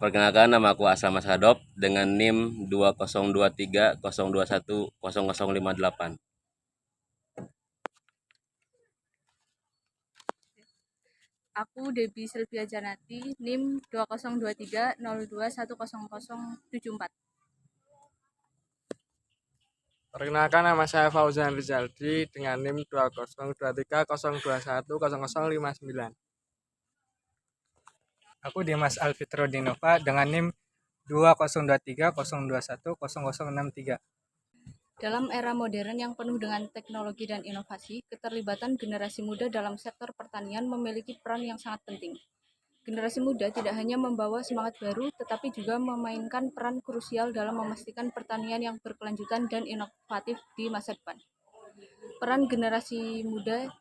Perkenalkan, nama aku Aslam Asadop dengan NIM 20230210210058. Aku Debbie Sylvia Janati, NIM 202302100074. Perkenalkan, nama saya Fauzan Rizaldi dengan NIM 20230210210059. Aku Dimas Alfitro Dinova dengan NIM 202302102063. Dalam era modern yang penuh dengan teknologi dan inovasi, keterlibatan generasi muda dalam sektor pertanian memiliki peran yang sangat penting. Generasi muda tidak hanya membawa semangat baru, tetapi juga memainkan peran krusial dalam memastikan pertanian yang berkelanjutan dan inovatif di masa depan. Peran generasi muda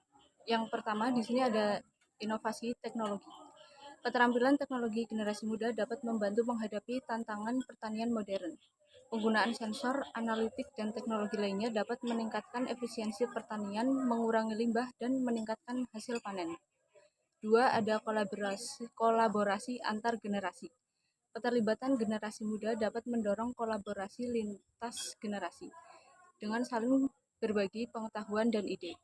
yang pertama di sini ada inovasi teknologi. Keterampilan teknologi generasi muda dapat membantu menghadapi tantangan pertanian modern. Penggunaan sensor, analitik, dan teknologi lainnya dapat meningkatkan efisiensi pertanian, mengurangi limbah, dan meningkatkan hasil panen. 2. Ada kolaborasi antar generasi. Keterlibatan generasi muda dapat mendorong kolaborasi lintas generasi dengan saling berbagi pengetahuan dan ide.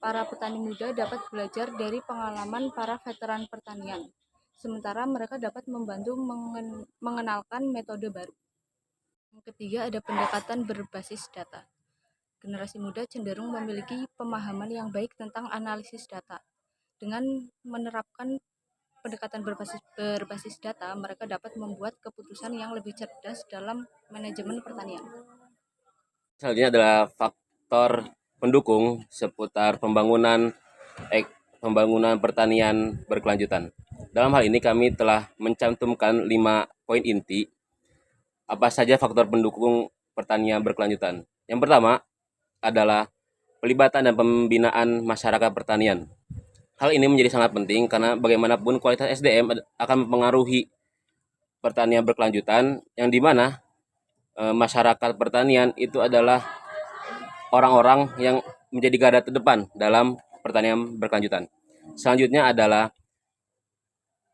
Para petani muda dapat belajar dari pengalaman para veteran pertanian, sementara mereka dapat membantu mengenalkan metode baru. Yang ketiga ada pendekatan berbasis data. Generasi muda cenderung memiliki pemahaman yang baik tentang analisis data. Dengan menerapkan pendekatan berbasis data, mereka dapat membuat keputusan yang lebih cerdas dalam manajemen pertanian. Selanjutnya adalah faktor pendukung seputar pembangunan pertanian berkelanjutan. Dalam hal ini kami telah mencantumkan 5 poin inti apa saja faktor pendukung pertanian berkelanjutan. Yang pertama adalah pelibatan dan pembinaan masyarakat pertanian. Hal ini menjadi sangat penting karena bagaimanapun kualitas SDM akan mempengaruhi pertanian berkelanjutan, yang dimana masyarakat pertanian itu adalah orang-orang yang menjadi garda terdepan dalam pertanian berkelanjutan. Selanjutnya adalah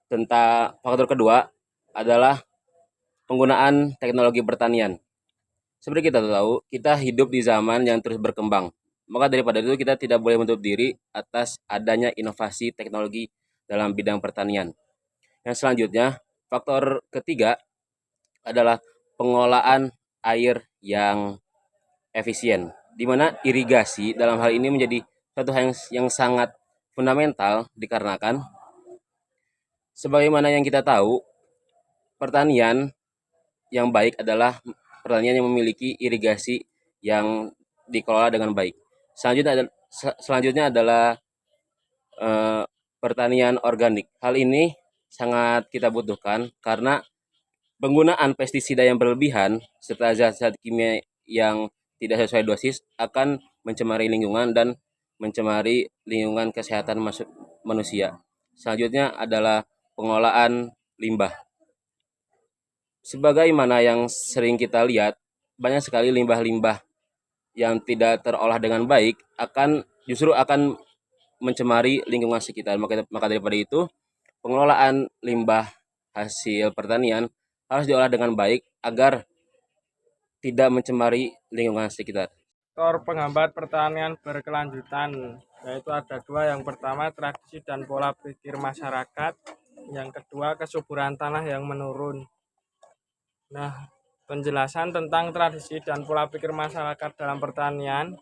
tentang faktor kedua adalah penggunaan teknologi pertanian. Seperti kita tahu, kita hidup di zaman yang terus berkembang. Maka daripada itu kita tidak boleh menutup diri atas adanya inovasi teknologi dalam bidang pertanian. Yang selanjutnya, faktor ketiga adalah pengolahan air yang efisien, di mana irigasi dalam hal ini menjadi satu hal yang sangat fundamental dikarenakan sebagaimana yang kita tahu, pertanian yang baik adalah pertanian yang memiliki irigasi yang dikelola dengan baik. Selanjutnya adalah pertanian organik. Hal ini sangat kita butuhkan karena penggunaan pestisida yang berlebihan serta zat-zat kimia yang tidak sesuai dosis akan mencemari lingkungan dan mencemari lingkungan kesehatan manusia. Selanjutnya adalah pengolahan limbah. Sebagaimana yang sering kita lihat, banyak sekali limbah-limbah yang tidak terolah dengan baik justru akan mencemari lingkungan sekitar. Maka daripada itu, pengelolaan limbah hasil pertanian harus diolah dengan baik agar tidak mencemari lingkungan sekitar. Faktor penghambat pertanian berkelanjutan, yaitu ada 2. Yang pertama, tradisi dan pola pikir masyarakat. Yang kedua, kesuburan tanah yang menurun. Nah, penjelasan tentang tradisi dan pola pikir masyarakat dalam pertanian.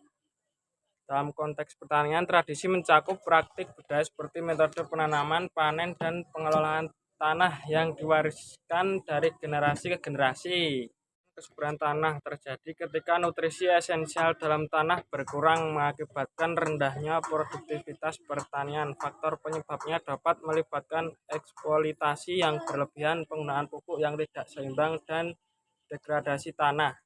Dalam konteks pertanian, tradisi mencakup praktik budaya seperti metode penanaman, panen, dan pengelolaan tanah yang diwariskan dari generasi ke generasi. Kesuburan tanah terjadi ketika nutrisi esensial dalam tanah berkurang mengakibatkan rendahnya produktivitas pertanian. Faktor penyebabnya dapat melibatkan eksploitasi yang berlebihan, penggunaan pupuk yang tidak seimbang, dan degradasi tanah.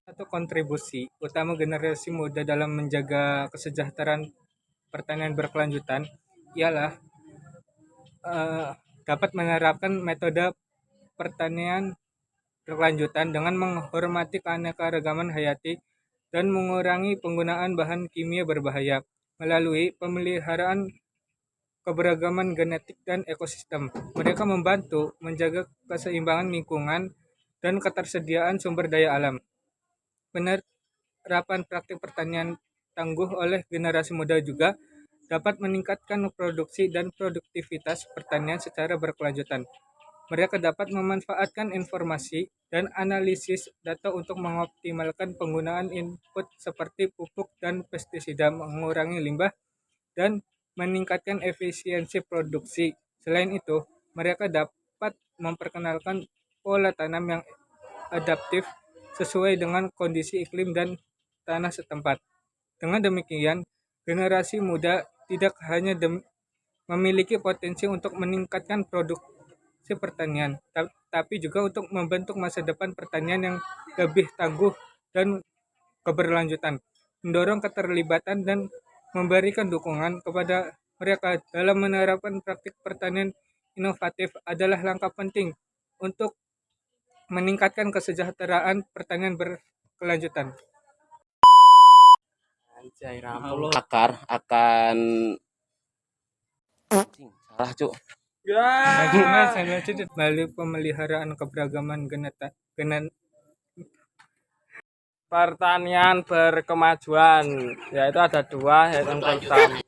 Satu kontribusi utama generasi muda dalam menjaga kesejahteraan pertanian berkelanjutan ialah dapat menerapkan metode pertanian berkelanjutan dengan menghormati keanekaragaman hayati dan mengurangi penggunaan bahan kimia berbahaya melalui pemeliharaan keberagaman genetik dan ekosistem. Mereka membantu menjaga keseimbangan lingkungan dan ketersediaan sumber daya alam. Penerapan praktik pertanian tangguh oleh generasi muda juga dapat meningkatkan produksi dan produktivitas pertanian secara berkelanjutan. Mereka dapat memanfaatkan informasi dan analisis data untuk mengoptimalkan penggunaan input seperti pupuk dan pestisida, mengurangi limbah, dan meningkatkan efisiensi produksi. Selain itu, mereka dapat memperkenalkan pola tanam yang adaptif sesuai dengan kondisi iklim dan tanah setempat. Dengan demikian, generasi muda tidak hanya memiliki potensi untuk meningkatkan produksi pertanian, tapi juga untuk membentuk masa depan pertanian yang lebih tangguh dan keberlanjutan, mendorong keterlibatan dan memberikan dukungan kepada mereka dalam menerapkan praktik pertanian inovatif adalah langkah penting untuk meningkatkan kesejahteraan pertanian berkelanjutan. Anjay, rampung. Akar akan salah cuk. Ya. Melalui pemeliharaan keberagaman Pertanian berkemajuan, yaitu ada dua, yaitu yang pertama